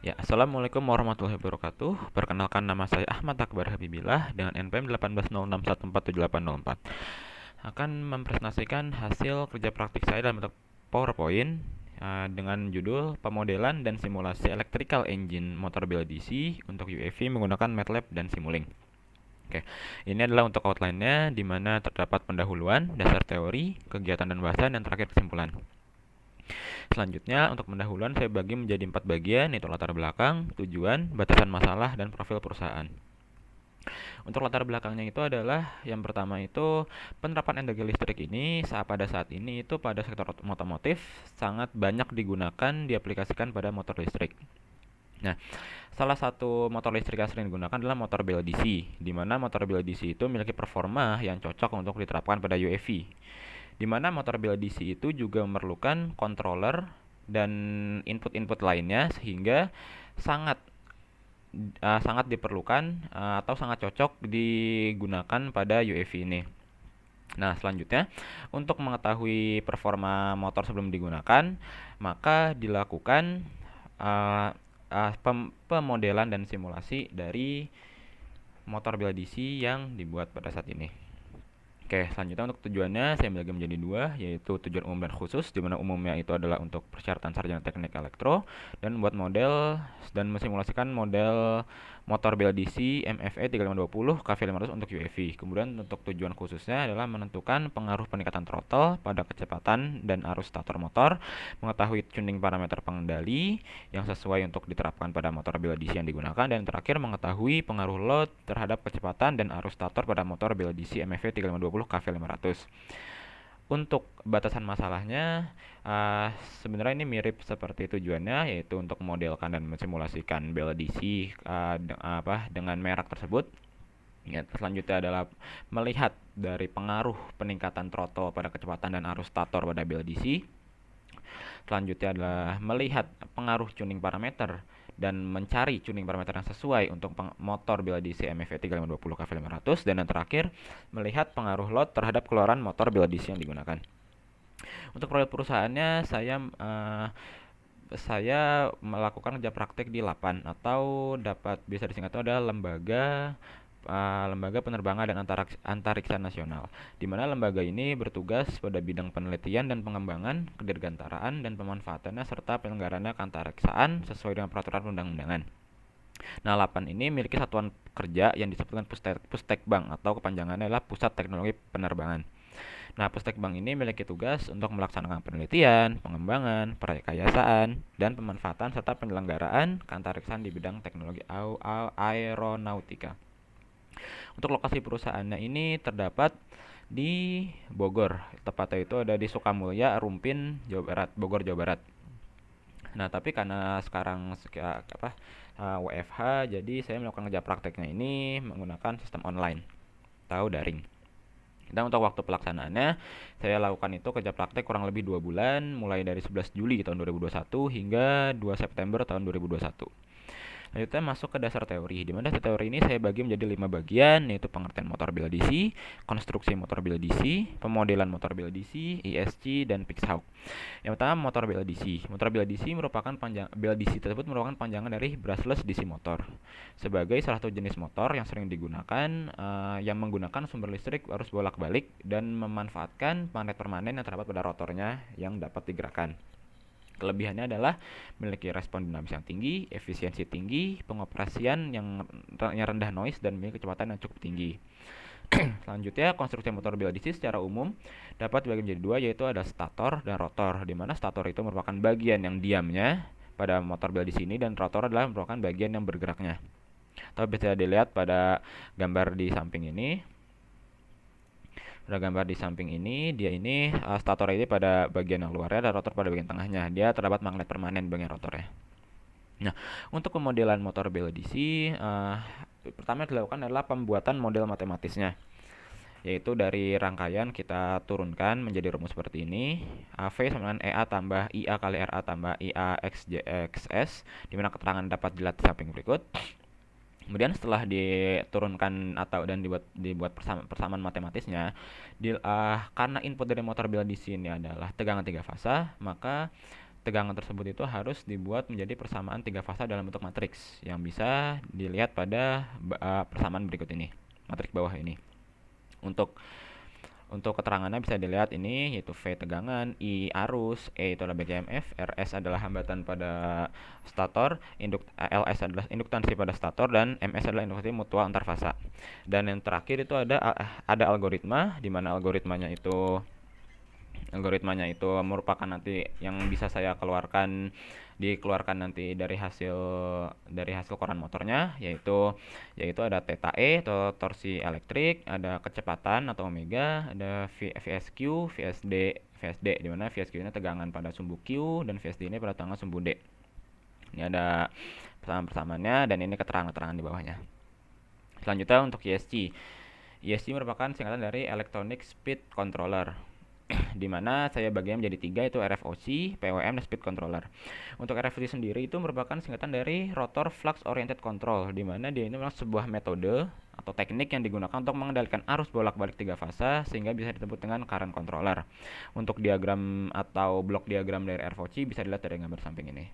Ya, Assalamualaikum warahmatullahi wabarakatuh. Perkenalkan, nama saya Ahmad Akbar Habibillah dengan NPM 1806147804. Akan mempresentasikan hasil kerja praktik saya dalam bentuk PowerPoint dengan judul pemodelan dan simulasi electrical engine motor bel DC untuk UAV menggunakan MATLAB dan Simulink. Oke, ini adalah untuk outline-nya, di mana terdapat pendahuluan, dasar teori, kegiatan dan bahasan, dan terakhir kesimpulan. Selanjutnya, untuk pendahuluan saya bagi menjadi 4 bagian, yaitu latar belakang, tujuan, batasan masalah, dan profil perusahaan. Untuk latar belakangnya itu adalah yang pertama itu penerapan energi listrik ini pada saat ini itu pada sektor otomotif sangat banyak digunakan diaplikasikan pada motor listrik. Nah, salah satu motor listrik yang sering digunakan adalah motor BLDC, di mana motor BLDC itu memiliki performa yang cocok untuk diterapkan pada UAV. Di mana motor BLDC itu juga memerlukan controller dan input-input lainnya sehingga sangat sangat diperlukan atau sangat cocok digunakan pada UAV ini. Nah, selanjutnya untuk mengetahui performa motor sebelum digunakan, maka dilakukan uh, pemodelan dan simulasi dari motor BLDC yang dibuat pada saat ini. Oke, selanjutnya untuk tujuannya saya bagi menjadi dua, yaitu tujuan umum dan khusus, di mana umumnya itu adalah untuk persyaratan sarjana teknik elektro dan membuat model dan mensimulasikan model motor BLDC MFE 3520 KV500 untuk UAV. Kemudian untuk tujuan khususnya adalah menentukan pengaruh peningkatan throttle pada kecepatan dan arus stator motor, mengetahui tuning parameter pengendali yang sesuai untuk diterapkan pada motor BLDC yang digunakan, dan terakhir mengetahui pengaruh load terhadap kecepatan dan arus stator pada motor BLDC MFV 3520 KV500. Untuk batasan masalahnya, sebenarnya ini mirip seperti tujuannya, yaitu untuk memodelkan dan mensimulasikan BLDC dengan merek tersebut. Ya, selanjutnya adalah melihat dari pengaruh peningkatan throttle pada kecepatan dan arus stator pada BLDC. Selanjutnya adalah melihat pengaruh tuning parameter dan mencari tuning parameter yang sesuai untuk motor BLDC MFV 3520 KV500, dan yang terakhir melihat pengaruh load terhadap keluaran motor BLDC yang digunakan. Untuk proyek perusahaannya saya melakukan kerja praktek di LAPAN, atau dapat bisa disingkat itu adalah Lembaga Penerbangan dan Antariksa Nasional, di mana lembaga ini bertugas pada bidang penelitian dan pengembangan, kedirgantaraan dan pemanfaatannya serta penyelenggaraannya keantariksaan sesuai dengan peraturan undang-undangan. Nah, LAPAN ini memiliki satuan kerja yang disebutkan Pustekbang, atau kepanjangannya adalah Pusat Teknologi Penerbangan. Nah, Pustekbang ini memiliki tugas untuk melaksanakan penelitian, pengembangan, perekayasaan, dan pemanfaatan serta penyelenggaraan keantariksaan di bidang teknologi aeronautika. Untuk lokasi perusahaannya ini terdapat di Bogor, tepatnya itu ada di Sukamulya, Rumpin, Jawa Barat, Bogor, Jawa Barat. Nah, tapi karena sekarang WFH, jadi saya melakukan kerja prakteknya ini menggunakan sistem online atau daring. Dan untuk waktu pelaksanaannya, saya lakukan itu kerja praktek kurang lebih 2 bulan, mulai dari 11 Juli tahun 2021 hingga 2 September tahun 2021. Selanjutnya masuk ke dasar teori, di mana dasar teori ini saya bagi menjadi 5 bagian, yaitu pengertian motor BLDC, konstruksi motor BLDC, pemodelan motor BLDC, ESC, dan Pixhawk. Yang pertama, motor BLDC. Motor BLDC BLDC tersebut merupakan panjangan dari brushless DC motor. Sebagai salah satu jenis motor yang sering digunakan, yang menggunakan sumber listrik arus bolak-balik dan memanfaatkan magnet permanen yang terdapat pada rotornya yang dapat digerakkan. Kelebihannya adalah memiliki respon dinamis yang tinggi, efisiensi tinggi, pengoperasian yang rendah noise, dan memiliki kecepatan yang cukup tinggi. Selanjutnya, konstruksi motor BLDC secara umum dapat dibagi menjadi dua, yaitu ada stator dan rotor, di mana stator itu merupakan bagian yang diamnya pada motor BLDC ini, dan rotor adalah merupakan bagian yang bergeraknya. Atau bisa dilihat pada gambar di samping ini. Pada gambar di samping ini, dia ini stator ini pada bagian yang luarnya dan rotor pada bagian tengahnya. Dia terdapat magnet permanen bagian rotornya. Nah, untuk pemodelan motor BLDC, pertama yang dilakukan adalah pembuatan model matematisnya, yaitu dari rangkaian kita turunkan menjadi rumus seperti ini. V sama dengan EA tambah IA kali RA tambah IA XJXS, di mana keterangan dapat dilihat di samping berikut. Kemudian setelah diturunkan atau dan dibuat persamaan matematisnya, karena input dari motor BLDC ini adalah tegangan 3 fasa, maka tegangan tersebut itu harus dibuat menjadi persamaan tiga fasa dalam bentuk matriks yang bisa dilihat pada persamaan berikut ini, matriks bawah ini. Untuk keterangannya bisa dilihat ini, yaitu V tegangan, I arus, E itu adalah BGMF, RS adalah hambatan pada stator, LS adalah induktansi pada stator, dan MS adalah induktansi mutual antar fasa. Dan yang terakhir itu ada algoritma, di mana algoritmanya itu merupakan nanti yang bisa saya dikeluarkan nanti dari hasil koran motornya, yaitu ada theta E atau torsi elektrik, ada kecepatan atau omega, ada VSQ, VSD di mana VSQ ini tegangan pada sumbu Q dan VSD ini pada tegangan sumbu D. Ini ada persamaan-persamaannya dan ini keterangan-keterangan di bawahnya. Selanjutnya untuk ESC. ESC merupakan singkatan dari Electronic Speed Controller, di mana saya bagi menjadi 3, itu RFOC, PWM, dan Speed Controller. Untuk RFOC sendiri itu merupakan singkatan dari Rotor Flux Oriented Control, di mana dia ini memang sebuah metode atau teknik yang digunakan untuk mengendalikan arus bolak-balik 3 fasa sehingga bisa disebut dengan current controller. Untuk diagram atau blok diagram dari RFOC bisa dilihat dari gambar samping ini.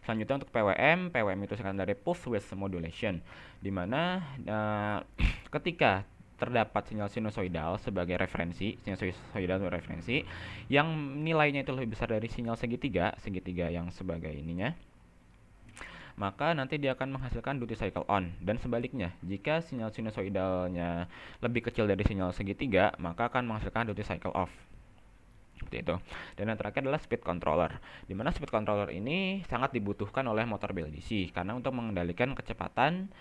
Selanjutnya untuk PWM itu singkatan dari Pulse Width Modulation, di mana ketika terdapat sinyal sinusoidal sebagai referensi, yang nilainya itu lebih besar dari sinyal segitiga yang sebagai ininya, maka nanti dia akan menghasilkan duty cycle on, dan sebaliknya, jika sinyal sinusoidalnya lebih kecil dari sinyal segitiga, maka akan menghasilkan duty cycle off. Seperti itu. Dan yang terakhir adalah speed controller, di mana speed controller ini sangat dibutuhkan oleh motor BLDC karena untuk mengendalikan kecepatan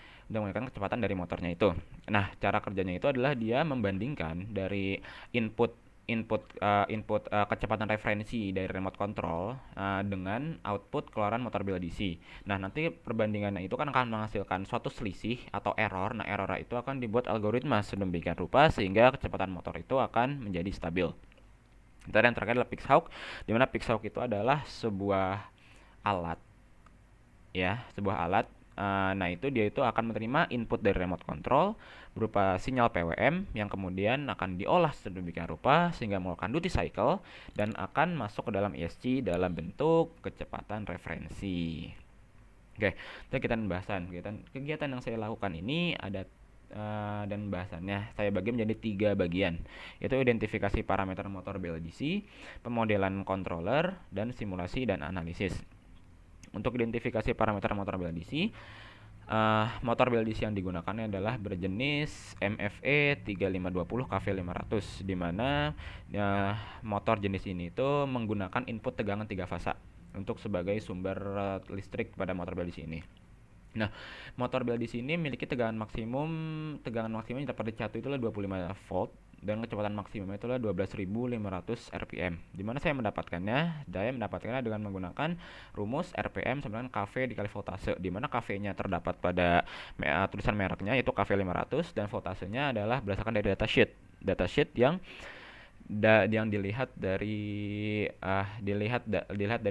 dari motornya itu. Nah, cara kerjanya itu adalah dia membandingkan dari input kecepatan referensi dari remote control dengan output keluaran motor BLDC. Nah, nanti perbandingannya itu kan akan menghasilkan suatu selisih atau error. Nah, error itu akan dibuat algoritma sedemikian rupa sehingga kecepatan motor itu akan menjadi stabil. Dan yang terakhir adalah Pixhawk, di mana Pixhawk itu adalah sebuah alat, nah itu dia itu akan menerima input dari remote control berupa sinyal PWM yang kemudian akan diolah sedemikian rupa sehingga melakukan duty cycle dan akan masuk ke dalam ESC dalam bentuk kecepatan referensi. Oke, kita pembahasan kegiatan yang saya lakukan ini ada dan bahasannya saya bagi menjadi 3 bagian, yaitu identifikasi parameter motor BLDC, pemodelan controller, dan simulasi dan analisis. Untuk identifikasi parameter motor BLDC, motor BLDC yang digunakannya adalah berjenis MFE 3520 KV500, di mana motor jenis ini itu menggunakan input tegangan 3 fasa untuk sebagai sumber listrik pada motor BLDC ini. Nah, motor BLDC ini memiliki tegangan maksimum yang dapat dicatu itulah 25 volt dan kecepatan maksimum itulah 12.500 rpm. Di mana saya mendapatkannya? Saya mendapatkannya dengan menggunakan rumus RPM sama dengan kV dikali voltase, di mana kV-nya terdapat pada tulisan mereknya yaitu KV500 dan voltasenya adalah berdasarkan dari datasheet yang dilihat dari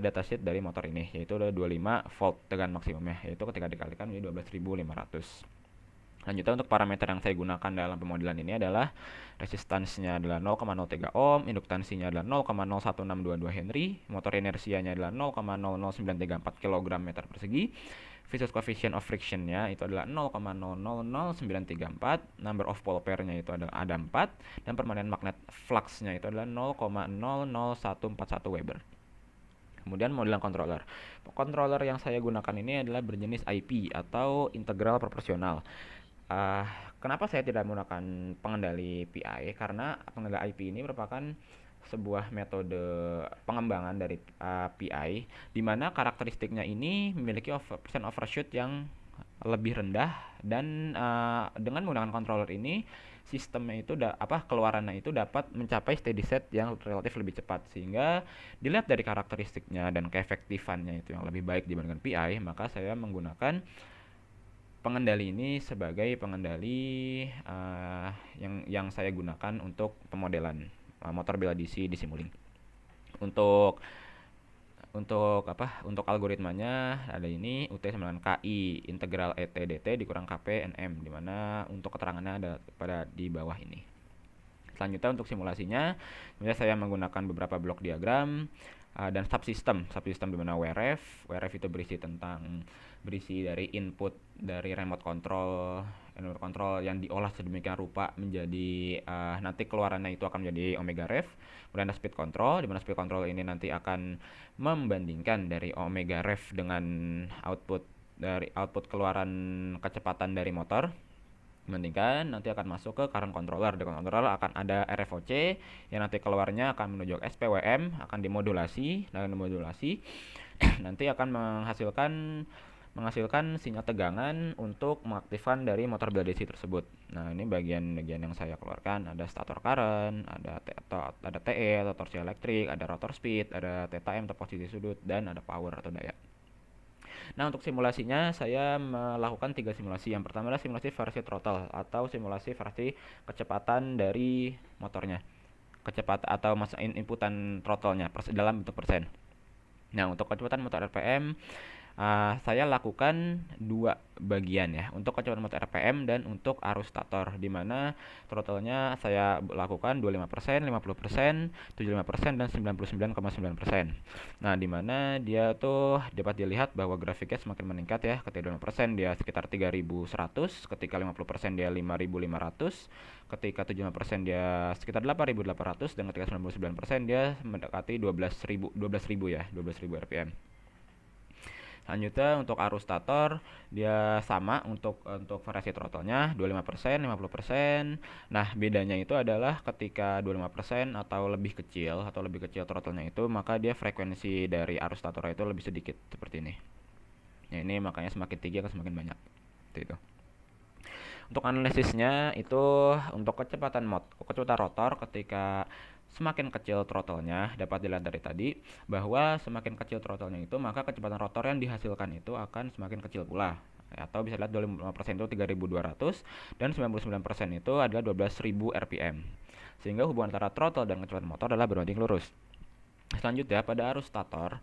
datasheet dari motor ini, yaitu ada 25 volt tegangan maksimumnya, yaitu ketika dikalikan menjadi 12.500. Lanjutnya untuk parameter yang saya gunakan dalam pemodelan ini adalah resistansnya adalah 0,03 ohm, induktansinya adalah 0,01622 Henry, motor inersianya adalah 0,00934 kg meter persegi, viscous coefficient of friction-nya itu adalah 0,000934, number of pole pair-nya itu ada 4, dan permanent magnet flux-nya itu adalah 0,00141 Weber. Kemudian modelan controller. Controller yang saya gunakan ini adalah berjenis IP atau integral proporsional. Kenapa saya tidak menggunakan pengendali PI? Karena pengendali IP ini merupakan sebuah metode pengembangan dari PI, di mana karakteristiknya ini memiliki percent overshoot yang lebih rendah, dan dengan menggunakan controller ini sistemnya itu keluarannya itu dapat mencapai steady state yang relatif lebih cepat, sehingga dilihat dari karakteristiknya dan keefektifannya itu yang lebih baik dibandingkan PI, maka saya menggunakan pengendali ini sebagai pengendali yang saya gunakan untuk pemodelan motor BLDC di Simulink. Untuk algoritmanya ada ini UT sama dengan KI integral ET DT dikurang KP NM, di mana untuk keterangannya ada di bawah ini. Selanjutnya untuk simulasinya, saya menggunakan beberapa blok diagram dan subsystem di mana WRF itu berisi dari input dari remote control yang diolah sedemikian rupa menjadi nanti keluarannya itu akan menjadi omega ref. Kemudian ada speed control, di mana speed control ini nanti akan membandingkan dari omega ref dengan output keluaran kecepatan dari motor, membandingkan, nanti akan masuk ke current controller. Di current controller akan ada RFOC yang nanti keluarnya akan menuju SPWM, akan dimodulasi nanti akan menghasilkan sinyal tegangan untuk mengaktifkan dari motor bela DC tersebut. Nah, ini bagian yang saya keluarkan, ada stator current, ada TE atau torsi elektrik, ada rotor speed, ada theta m atau posisi sudut, dan ada power atau daya. Nah, untuk simulasinya saya melakukan 3 simulasi. Yang pertama adalah simulasi versi throttle atau simulasi versi kecepatan dari motornya. Kecepatan atau masa inputan throttle-nya dalam bentuk persen. Nah, untuk kecepatan motor RPM saya lakukan 2 bagian ya, untuk kecepatan motor RPM dan untuk arus stator, di mana throttle-nya saya lakukan 25%, 50%, 75%, dan 99,9%. Nah, di mana dia tuh dapat dilihat bahwa grafiknya semakin meningkat ya. Ketika 25% dia sekitar 3100, ketika 50% dia 5500, ketika 75% dia sekitar 8800, dan ketika 99% dia mendekati 12.000 ya, 12.000 RPM. Selanjutnya untuk arus stator dia sama untuk variasi throttle-nya 25%, 50%. Nah, bedanya itu adalah ketika 25% atau lebih kecil throttle-nya itu, maka dia frekuensi dari arus stator itu lebih sedikit seperti ini. Ya, ini makanya semakin tinggi akan semakin banyak. Seperti itu. Untuk analisisnya itu untuk kecepatan rotor ketika semakin kecil throttle-nya, dapat dilihat dari tadi bahwa semakin kecil throttle-nya itu, maka kecepatan rotor yang dihasilkan itu akan semakin kecil pula. Atau bisa lihat 25% itu 3200 dan 99% itu adalah 12.000 RPM. Sehingga hubungan antara throttle dan kecepatan motor adalah berbanding lurus. Selanjutnya pada arus stator,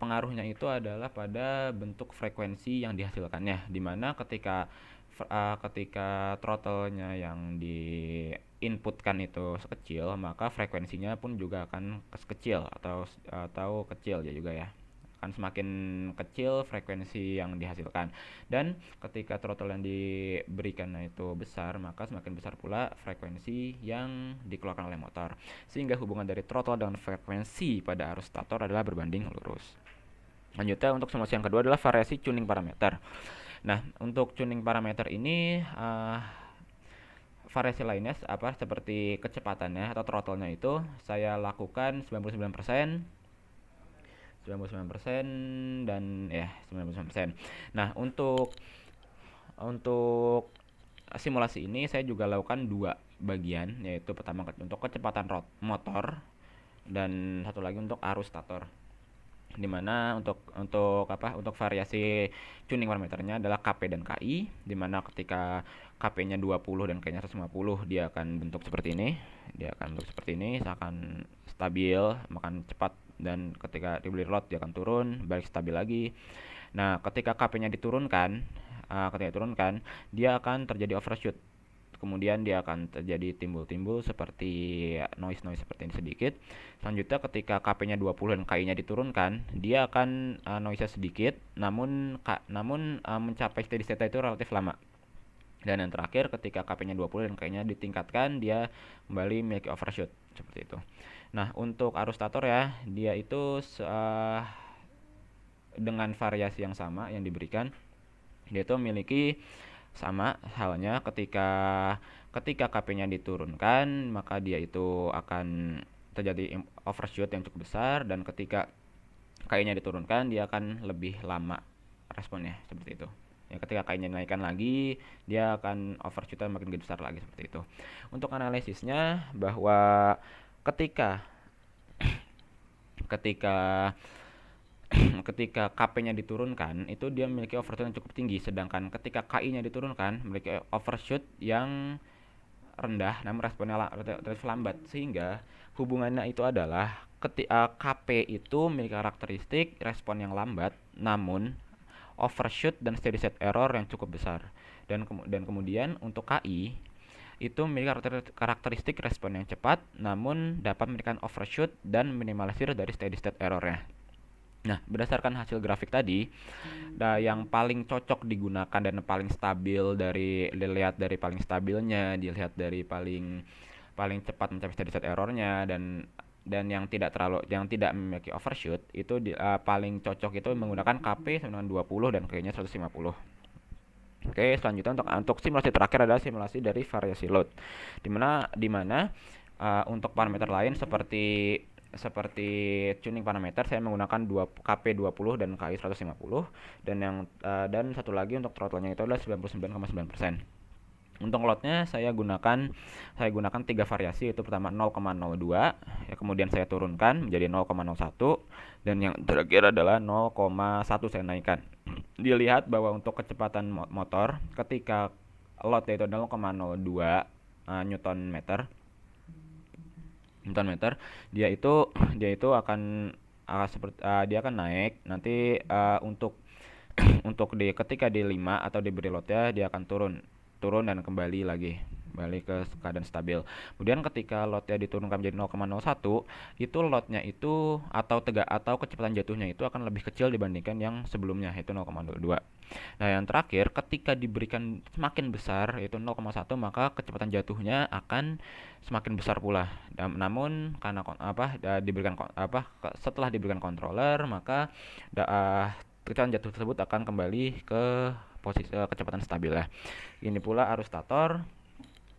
pengaruhnya itu adalah pada bentuk frekuensi yang dihasilkannya, dimana ketika throttle-nya yang diinputkan itu sekecil, maka frekuensinya pun juga akan kecil atau kecil ya juga ya. Akan semakin kecil frekuensi yang dihasilkan. Dan ketika throttle yang diberikan itu besar, maka semakin besar pula frekuensi yang dikeluarkan oleh motor. Sehingga hubungan dari throttle dengan frekuensi pada arus stator adalah berbanding lurus. Lanjutnya untuk simulasi yang kedua adalah variasi tuning parameter. Nah, untuk tuning parameter ini variasi lainnya seperti kecepatannya atau throttle-nya itu saya lakukan 99% dan ya 99%. Nah, untuk simulasi ini saya juga lakukan 2 bagian, yaitu pertama untuk kecepatan motor dan satu lagi untuk arus stator. Dimana untuk variasi tuning parameternya adalah KP dan KI, dimana ketika KP-nya 20 dan KI-nya 150 dia akan bentuk seperti ini, akan stabil, makan cepat, dan ketika dibeli load dia akan turun, balik stabil lagi. Nah, ketika KP-nya diturunkan, dia akan terjadi overshoot. Kemudian dia akan terjadi timbul-timbul seperti noise seperti ini sedikit. Selanjutnya ketika KP-nya 20 dan KI-nya diturunkan, dia akan noise-nya sedikit, namun mencapai steady state itu relatif lama. Dan yang terakhir ketika KP-nya 20 dan KI-nya ditingkatkan, dia kembali memiliki overshoot seperti itu. Nah, untuk arus stator ya, dia itu dengan variasi yang sama yang diberikan, dia itu memiliki sama halnya ketika KP-nya diturunkan, maka dia itu akan terjadi overshoot yang cukup besar, dan ketika KI-nya diturunkan dia akan lebih lama responnya seperti itu. Ya, ketika KI-nya dinaikkan lagi, dia akan overshoot makin besar lagi seperti itu. Untuk analisisnya bahwa ketika KP-nya diturunkan itu dia memiliki overshoot yang cukup tinggi, sedangkan ketika KI-nya diturunkan memiliki overshoot yang rendah namun responnya relatif lambat, sehingga hubungannya itu adalah ketika KP itu memiliki karakteristik respon yang lambat namun overshoot dan steady state error yang cukup besar, dan kemudian untuk KI itu memiliki karakteristik respon yang cepat, namun dapat memberikan overshoot dan minimalisir dari steady state errornya. Nah, berdasarkan hasil grafik tadi, yang paling cocok digunakan dan paling stabil dilihat dari paling stabilnya, dilihat dari paling paling cepat mencapai steady state errornya, yang tidak memiliki overshoot itu paling cocok itu menggunakan KP sama dengan 20 dan K-nya 150. Oke, selanjutnya untuk simulasi terakhir adalah simulasi dari variasi load. Di mana untuk parameter lain seperti tuning parameter saya menggunakan KP20 dan KI 150, dan satu lagi untuk throttle-nya itu adalah 99,9%. Untuk loadnya saya gunakan 3 variasi, yaitu pertama 0,02, ya, kemudian saya turunkan menjadi 0,01, dan yang terakhir adalah 0,1 saya naikkan. Dilihat bahwa untuk kecepatan motor ketika loadnya itu 0,02 Newton meter, dia itu akan dia akan naik nanti, untuk ketika di 5 atau diberi loadnya dia akan turun dan kembali ke keadaan stabil. Kemudian ketika loadnya diturunkan menjadi 0,01, itu loadnya itu atau kecepatan jatuhnya itu akan lebih kecil dibandingkan yang sebelumnya, yaitu 0,02. Nah, yang terakhir ketika diberikan semakin besar yaitu 0,1, maka kecepatan jatuhnya akan semakin besar pula. Namun karena setelah diberikan controller, maka kecepatan jatuh tersebut akan kembali ke posisi kecepatan stabil ya. Ini pula arus stator,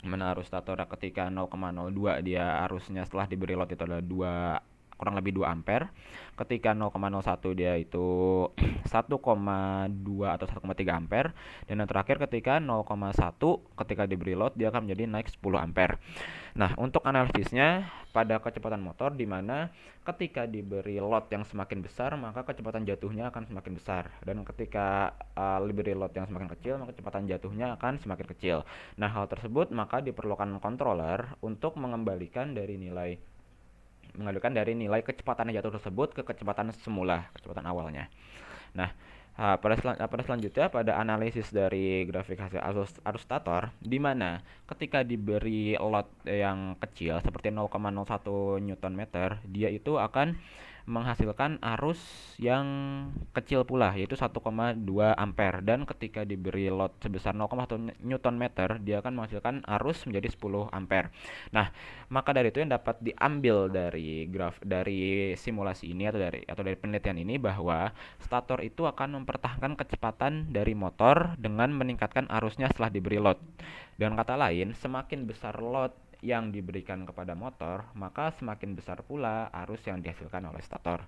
mana arus stator ketika 0,02 dia arusnya setelah diberi load itu adalah kurang lebih 2 ampere. Ketika 0,01 dia itu 1,2 atau 1,3 ampere. Dan yang terakhir ketika 0,1 ketika diberi load dia akan menjadi naik 10 ampere. Nah, untuk analisisnya pada kecepatan motor, di mana ketika diberi load yang semakin besar maka kecepatan jatuhnya akan semakin besar, dan ketika diberi load yang semakin kecil maka kecepatan jatuhnya akan semakin kecil. Nah, hal tersebut maka diperlukan controller untuk mengalihkan dari nilai kecepatan jatuh tersebut ke kecepatan semula, kecepatan awalnya. Nah, pada selanjutnya pada analisis dari grafik hasil arus stator, di mana ketika diberi load yang kecil seperti 0,01 Newton meter, dia itu akan menghasilkan arus yang kecil pula, yaitu 1,2 ampere, dan ketika diberi load sebesar 0,1 Newton meter dia akan menghasilkan arus menjadi 10 ampere. Nah, maka dari itu yang dapat diambil dari simulasi ini atau dari penelitian ini, bahwa stator itu akan mempertahankan kecepatan dari motor dengan meningkatkan arusnya setelah diberi load. Dengan kata lain, semakin besar load yang diberikan kepada motor, maka semakin besar pula arus yang dihasilkan oleh stator.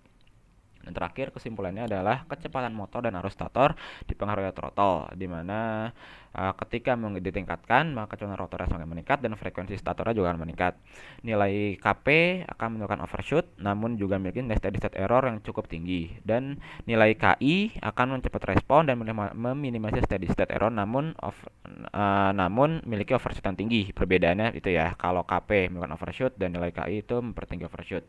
Dan terakhir kesimpulannya adalah kecepatan motor dan arus stator dipengaruhi throttle, di mana ketika ditingkatkan maka kecepatan rotornya semakin meningkat dan frekuensi statornya juga akan meningkat. Nilai KP akan menunjukkan overshoot namun juga memiliki steady state error yang cukup tinggi, dan nilai KI akan mempercepat respon dan meminimalisir steady state error namun memiliki overshoot yang tinggi. Perbedaannya itu ya, kalau KP menunjukkan overshoot dan nilai KI itu mempertinggi overshoot.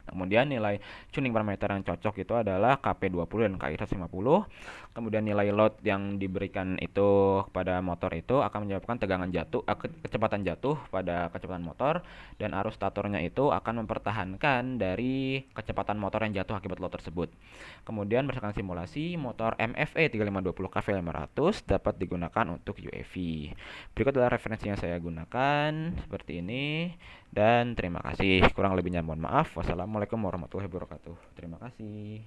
Kemudian nilai tuning parameter yang cocok itu adalah KP20 dan KI 150. Kemudian nilai load yang diberikan itu kepada motor itu akan menyebabkan kecepatan jatuh pada kecepatan motor, dan arus statornya itu akan mempertahankan dari kecepatan motor yang jatuh akibat load tersebut. Kemudian berdasarkan simulasi, motor MFE 3520 KV500 dapat digunakan untuk UAV. Berikut adalah referensi yang saya gunakan seperti ini. Dan terima kasih. Kurang lebihnya mohon maaf. Wassalamualaikum warahmatullahi wabarakatuh. Terima kasih.